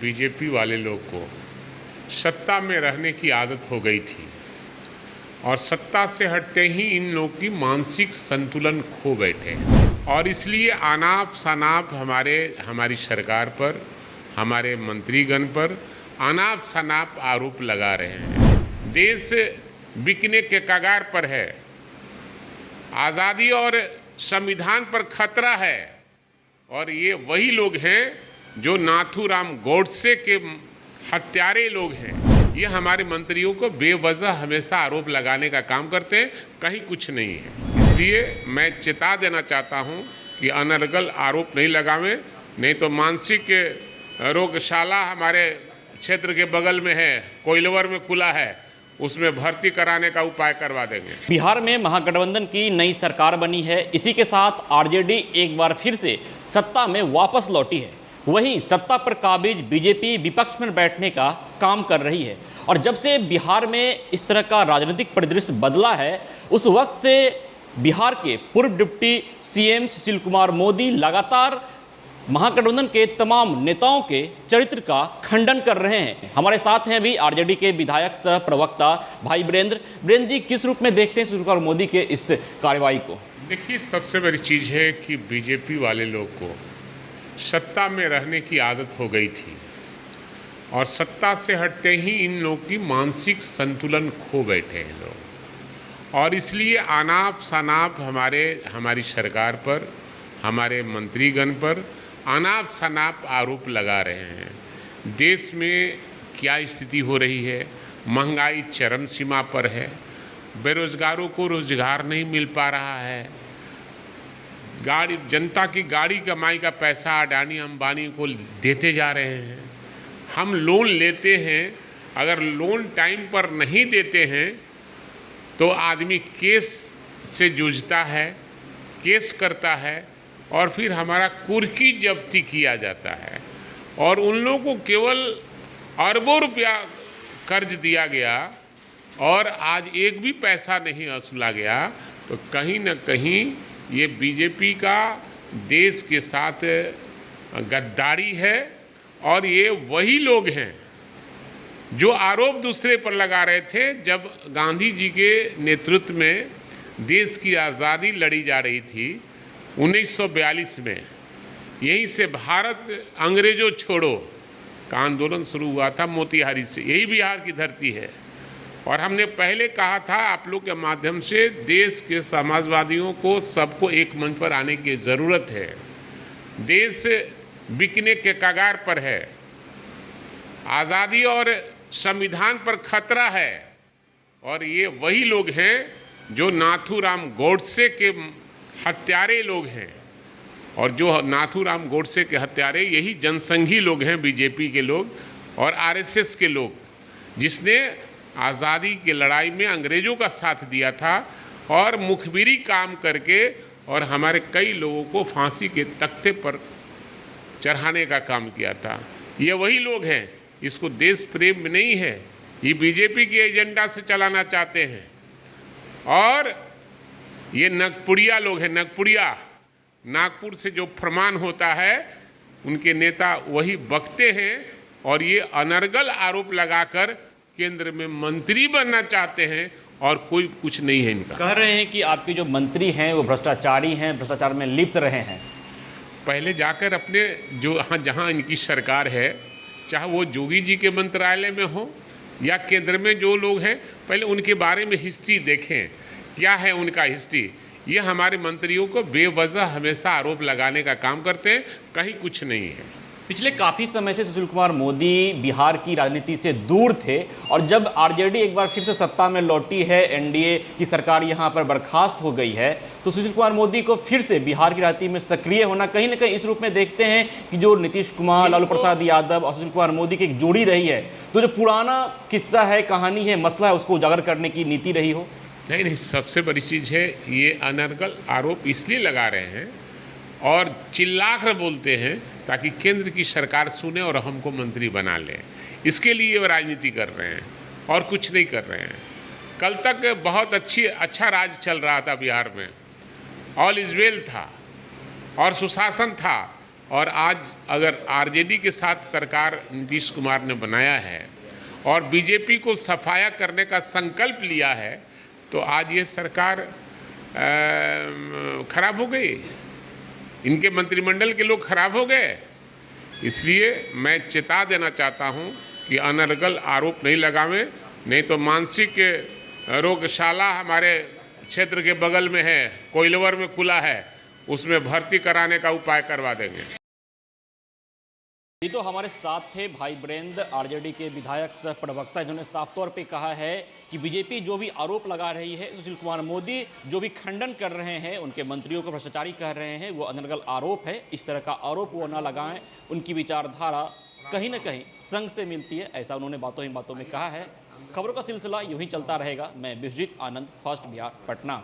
BJP वाले लोग को सत्ता में रहने की आदत हो गई थी और सत्ता से हटते ही इन लोग की मानसिक संतुलन खो बैठे और इसलिए अनाप शनाप हमारी सरकार पर, हमारे मंत्रीगण पर अनाप शनाप आरोप लगा रहे हैं। देश बिकने के कगार पर है, आज़ादी और संविधान पर खतरा है और ये वही लोग हैं जो नाथूराम गोडसे के हत्यारे लोग हैं। ये हमारे मंत्रियों को बेवजह हमेशा आरोप लगाने का काम करते हैं, कहीं कुछ नहीं है। इसलिए मैं चेता देना चाहता हूं कि अनर्गल आरोप नहीं लगावें, नहीं तो मानसिक रोगशाला हमारे क्षेत्र के बगल में है, कोइलवर में खुला है, उसमें भर्ती कराने का उपाय करवा देंगे। बिहार में महागठबंधन की नई सरकार बनी है। इसी के साथ आरजेडी एक बार फिर से सत्ता में वापस लौटी है। वहीं सत्ता पर काबिज बीजेपी विपक्ष में बैठने का काम कर रही है और जब से बिहार में इस तरह का राजनीतिक परिदृश्य बदला है, उस वक्त से बिहार के पूर्व डिप्टी सीएम सुशील कुमार मोदी लगातार महागठबंधन के तमाम नेताओं के चरित्र का खंडन कर रहे हैं। हमारे साथ हैं अभी आरजेडी के विधायक सह प्रवक्ता भाई वीरेंद्र जी, किस रूप में देखते हैं सुशील कुमार मोदी के इस कार्रवाई को? देखिए, सबसे बड़ी चीज़ है कि बीजेपी वाले लोग को सत्ता में रहने की आदत हो गई थी और सत्ता से हटते ही इन लोग की मानसिक संतुलन खो बैठे हैं लोग और इसलिए अनाप शनाप हमारी सरकार पर, हमारे मंत्रीगण पर अनाप शनाप आरोप लगा रहे हैं। देश में क्या स्थिति हो रही है, महंगाई चरम सीमा पर है, बेरोजगारों को रोजगार नहीं मिल पा रहा है, जनता की गाड़ी कमाई का पैसा अडानी अंबानी को देते जा रहे हैं। हम लोन लेते हैं, अगर लोन टाइम पर नहीं देते हैं तो आदमी केस से जूझता है, केस करता है और फिर हमारा कुर्की जब्ती किया जाता है और उन लोगों को केवल अरबों रुपया कर्ज दिया गया और आज एक भी पैसा नहीं वसूला गया। तो कहीं न कहीं ये बीजेपी का देश के साथ गद्दारी है और ये वही लोग हैं जो आरोप दूसरे पर लगा रहे थे। जब गांधी जी के नेतृत्व में देश की आज़ादी लड़ी जा रही थी 1942 में, यहीं से भारत अंग्रेजों छोड़ो का आंदोलन शुरू हुआ था मोतिहारी से, यही बिहार की धरती है। और हमने पहले कहा था आप लोग के माध्यम से, देश के समाजवादियों को सबको एक मंच पर आने की ज़रूरत है। देश बिकने के कगार पर है, आज़ादी और संविधान पर खतरा है और ये वही लोग हैं जो नाथूराम गोडसे के हत्यारे लोग हैं और जो नाथूराम गोडसे के हत्यारे यही जनसंघी लोग हैं, बीजेपी के लोग और आरएसएस के लोग, जिसने आज़ादी की लड़ाई में अंग्रेज़ों का साथ दिया था और मुखबिरी काम करके और हमारे कई लोगों को फांसी के तख्ते पर चढ़ाने का काम किया था। ये वही लोग हैं। इसको देश प्रेम नहीं है, ये बीजेपी के एजेंडा से चलाना चाहते हैं और ये नगपुड़िया लोग हैं। नगपुड़िया, नागपुर से जो फरमान होता है उनके नेता वही बकते हैं और ये अनर्गल आरोप लगाकर केंद्र में मंत्री बनना चाहते हैं और कोई कुछ नहीं है इनका। कह रहे हैं कि आपके जो मंत्री हैं वो भ्रष्टाचारी हैं, भ्रष्टाचार में लिप्त रहे हैं। पहले जाकर अपने जहाँ इनकी सरकार है, चाहे वो जोगी जी के मंत्रालय में हो या केंद्र में जो लोग हैं, पहले उनके बारे में हिस्ट्री देखें, क्या है उनका हिस्ट्री। ये हमारे मंत्रियों को बेवजह हमेशा आरोप लगाने का काम करते हैं, कहीं कुछ नहीं है। पिछले काफ़ी समय से सुशील कुमार मोदी बिहार की राजनीति से दूर थे और जब आरजेडी एक बार फिर से सत्ता में लौटी है, एनडीए की सरकार यहाँ पर बर्खास्त हो गई है, तो सुशील कुमार मोदी को फिर से बिहार की राजनीति में सक्रिय होना कहीं ना कहीं इस रूप में देखते हैं कि जो नीतीश कुमार, लालू प्रसाद यादव और सुशील कुमार मोदी की एक जोड़ी रही है, तो जो पुराना किस्सा है, कहानी है, मसला है, उसको उजागर करने की नीति रही हो? नहीं, सबसे बड़ी चीज़ है ये अनर्गल आरोप इसलिए लगा रहे हैं और चिल्ला कर बोलते हैं ताकि केंद्र की सरकार सुने और हमको मंत्री बना ले। इसके लिए वो राजनीति कर रहे हैं और कुछ नहीं कर रहे हैं। कल तक बहुत अच्छा राज चल रहा था बिहार में, ऑल इज वेल था और सुशासन था और आज अगर आरजेडी के साथ सरकार नीतीश कुमार ने बनाया है और बीजेपी को सफाया करने का संकल्प लिया है, तो आज ये सरकार खराब हो गई, इनके मंत्रिमंडल के लोग खराब हो गए। इसलिए मैं चेता देना चाहता हूं कि अनर्गल आरोप नहीं लगावें, नहीं तो मानसिक रोगशाला हमारे क्षेत्र के बगल में है, कोइलवर में खुला है, उसमें भर्ती कराने का उपाय करवा देंगे। जी, तो हमारे साथ थे भाई वीरेंद्र, आरजेडी के विधायक सह प्रवक्ता, जिन्होंने साफ तौर पे कहा है कि बीजेपी जो भी आरोप लगा रही है, सुशील कुमार मोदी जो भी खंडन कर रहे हैं, उनके मंत्रियों को भ्रष्टाचारी कह रहे हैं, वो अनर्गल आरोप है। इस तरह का आरोप वो ना लगाएं, उनकी विचारधारा कहीं ना कहीं संघ से मिलती है, ऐसा उन्होंने बातों ही बातों में कहा है। खबरों का सिलसिला यूं ही चलता रहेगा। मैं विश्वजीत आनंद, फर्स्ट बिहार, पटना।